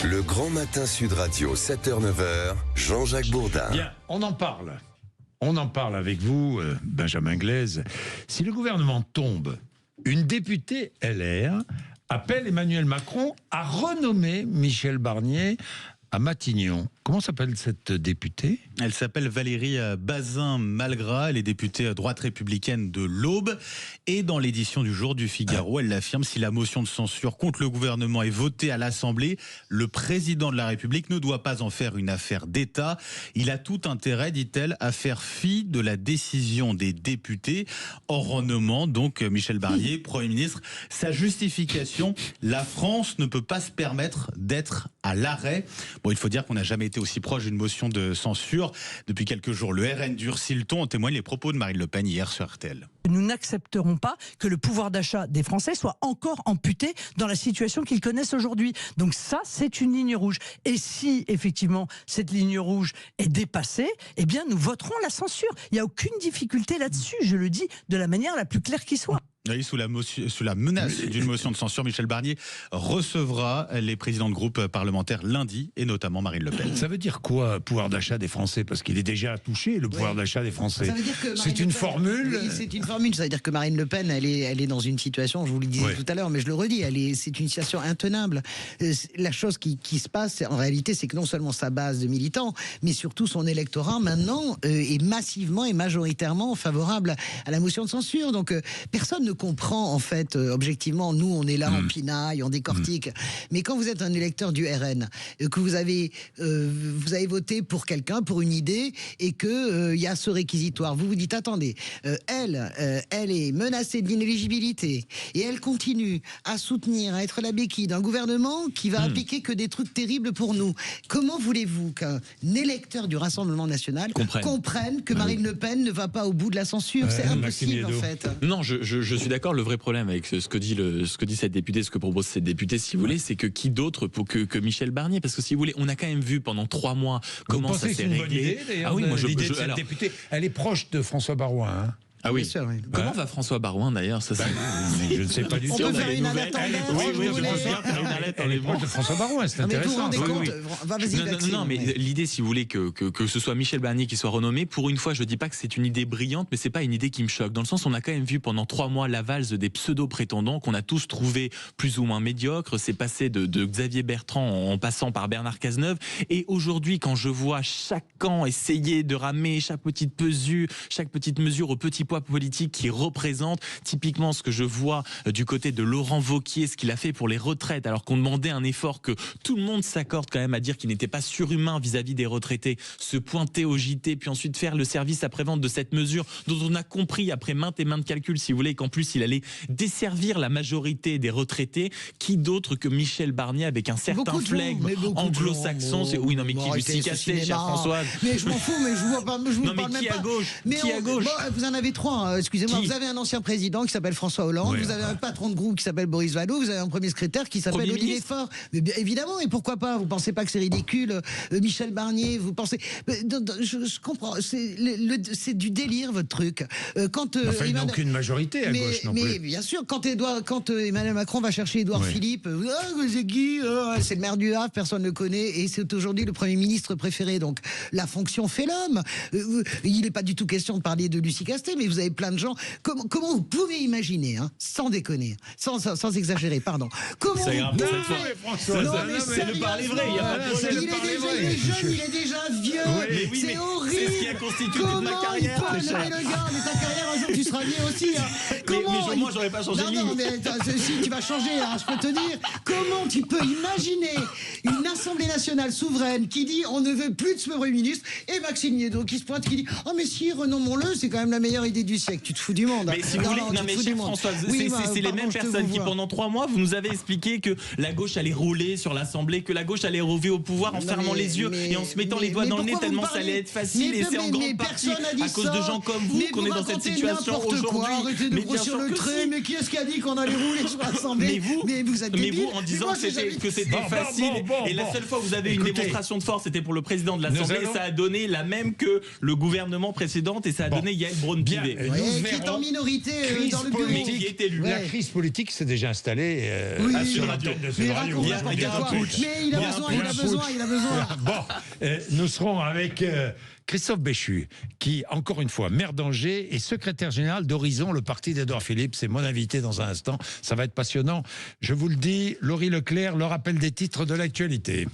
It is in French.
Le Grand Matin Sud Radio, 7h-9h, Jean-Jacques Bourdin. Bien, on en parle. On en parle avec vous, Benjamin Glaise. Si le gouvernement tombe, une députée LR appelle Emmanuel Macron à renommer Michel Barnier à Matignon. Comment s'appelle cette députée ? Elle s'appelle Valérie Bazin-Malgras, elle est députée droite républicaine de l'Aube. Et dans l'édition du jour du Figaro, elle l'affirme, si la motion de censure contre le gouvernement est votée à l'Assemblée, le président de la République ne doit pas en faire une affaire d'État. Il a tout intérêt, dit-elle, à faire fi de la décision des députés en renommant donc Michel Barnier, Premier ministre. Sa justification, la France ne peut pas se permettre d'être à l'arrêt. Bon, il faut dire qu'on n'a jamais été aussi proche d'une motion de censure. Depuis quelques jours, le RN durcit le ton. En témoignent les propos de Marine Le Pen hier sur RTL. Nous n'accepterons pas que le pouvoir d'achat des Français soit encore amputé dans la situation qu'ils connaissent aujourd'hui. Donc ça, c'est une ligne rouge. Et si, effectivement, cette ligne rouge est dépassée, eh bien, nous voterons la censure. Il n'y a aucune difficulté là-dessus. Je le dis de la manière la plus claire qui soit. Oui, sous la menace d'une motion de censure, Michel Barnier recevra les présidents de groupes parlementaires lundi, et notamment Marine Le Pen. Ça veut dire quoi, pouvoir d'achat des Français ? Parce qu'il est déjà touché, le pouvoir d'achat des Français. C'est une formule. Oui, c'est une formule. Ça veut dire que Marine Le Pen, elle est dans une situation, je vous le disais tout à l'heure, mais je le redis, c'est une situation intenable. La chose qui se passe, en réalité, c'est que non seulement sa base de militants, mais surtout son électorat, maintenant, est massivement et majoritairement favorable à la motion de censure. Donc, personne ne comprend, en fait, objectivement, nous, on est là, on pinaille, on décortique. Mais quand vous êtes un électeur du RN, que vous avez voté pour quelqu'un, pour une idée, et que y a ce réquisitoire, vous vous dites, attendez, elle est menacée d'inéligibilité, et elle continue à soutenir, à être la béquille d'un gouvernement qui va appliquer que des trucs terribles pour nous. Comment voulez-vous qu'un électeur du Rassemblement National comprenne que Marine Le Pen ne va pas au bout de la censure ? C'est impossible, en fait. Non, je suis d'accord. Le vrai problème avec ce que dit cette députée, ce que propose cette députée, si vous voulez, c'est que qui d'autre que Michel Barnier ? Parce que si vous voulez, on a quand même vu pendant 3 mois comment ça s'est réglé. Ah oui, moi l'idée de cette députée, elle est proche de François Baroin. Hein. Ah oui. Sûr, oui. Comment va François Baroin d'ailleurs ? Ça, je ne sais pas du tout. On peut faire une alerte en l'air. Elle est proche de François Baroin, c'est intéressant. Non, mais l'idée, si vous voulez, que ce soit Michel Barnier qui soit renommé, pour une fois, je ne dis pas que c'est une idée brillante, mais c'est pas une idée qui me choque. Dans le sens, on a quand même vu pendant 3 mois la valse des pseudo-prétendants qu'on a tous trouvé plus ou moins médiocres. C'est passé de Xavier Bertrand en passant par Bernard Cazeneuve. Et aujourd'hui, quand je vois chaque camp essayer de ramer chaque petite mesure au petit poids politique qui représente, typiquement ce que je vois du côté de Laurent Wauquiez, ce qu'il a fait pour les retraites, alors qu'on demandait un effort que tout le monde s'accorde quand même à dire qu'il n'était pas surhumain vis-à-vis des retraités, se pointer au JT, puis ensuite faire le service après-vente de cette mesure, dont on a compris après maintes et maintes calculs, si vous voulez, qu'en plus il allait desservir la majorité des retraités. Qui d'autre que Michel Barnier avec un certain flegme anglo-saxon? Oui, non, mais qui lui s'y cassait, chère Françoise? Mais je m'en fous, mais je vous parle même pas. Qui à gauche? Mais qui à gauche? Vous en avez 3, excusez-moi. Vous avez un ancien président qui s'appelle François Hollande, vous avez un patron de groupe qui s'appelle Boris Vallaud, vous avez un premier secrétaire qui s'appelle Olivier Faure. Mais bien évidemment, et pourquoi pas? Vous pensez pas que c'est ridicule, Michel Barnier? Vous pensez? Je comprends. C'est du délire, votre truc. Enfin, il n'a aucune majorité à gauche non plus. Mais bien sûr, quand Emmanuel Macron va chercher Édouard Philippe, c'est qui? C'est le maire du Havre, personne ne le connaît, et c'est aujourd'hui le Premier ministre préféré. Donc la fonction fait l'homme. Il n'est pas du tout question de parler de Lucie Castet, mais vous avez plein de gens. Comment vous pouvez imaginer, sans déconner, sans exagérer, pardon. Comment c'est grave, c'est le parler vrai, il y a pas de problème. Il est jeune, il est déjà vieux. Oui, c'est horrible. C'est ce qui a constitué toute ma carrière. Mais ta carrière, un jour, tu seras vieux aussi. Mais moi, j'aurais pas changé de ligne. Non, mais si tu vas changer, je peux te dire, comment tu peux imaginer une Assemblée nationale souveraine qui dit on ne veut plus de ce Premier ministre, et Maxime Niedo qui se pointe, qui dit oh mais si, renommons-le, c'est quand même la meilleure idée du siècle. Tu te fous du monde. Mais si vous voulez, mais chère Françoise, c'est les mêmes personnes qui pendant 3 mois vous nous avez expliqué que la gauche allait rouler sur l'Assemblée, que la gauche allait relever au pouvoir en fermant les yeux et en se mettant les doigts dans le nez tellement ça allait être facile, et c'est en grande partie à cause de gens comme vous qu'on est dans cette situation aujourd'hui. Arrêtez de grossir le trait, mais qui est-ce qui a dit qu'on allait rouler sur l'Assemblée? Mais vous en disant que c'était facile et la seule fois où vous avez une démonstration de force, c'était pour le président de l'Assemblée, allons... et ça a donné la même que le gouvernement précédent, et ça a donné Yael Braun-Pivet. Qui est en minorité dans le bureau. Mais qui est élu. La crise politique s'est déjà installée sur l'antenne de ce radio. Mais il a besoin. Bon, nous serons avec Christophe Béchu, qui, encore une fois, maire d'Angers et secrétaire général d'Horizon, le parti d'Édouard Philippe. C'est mon invité dans un instant. Ça va être passionnant. Je vous le dis, Laurie Leclerc, le rappel des titres de l'actualité.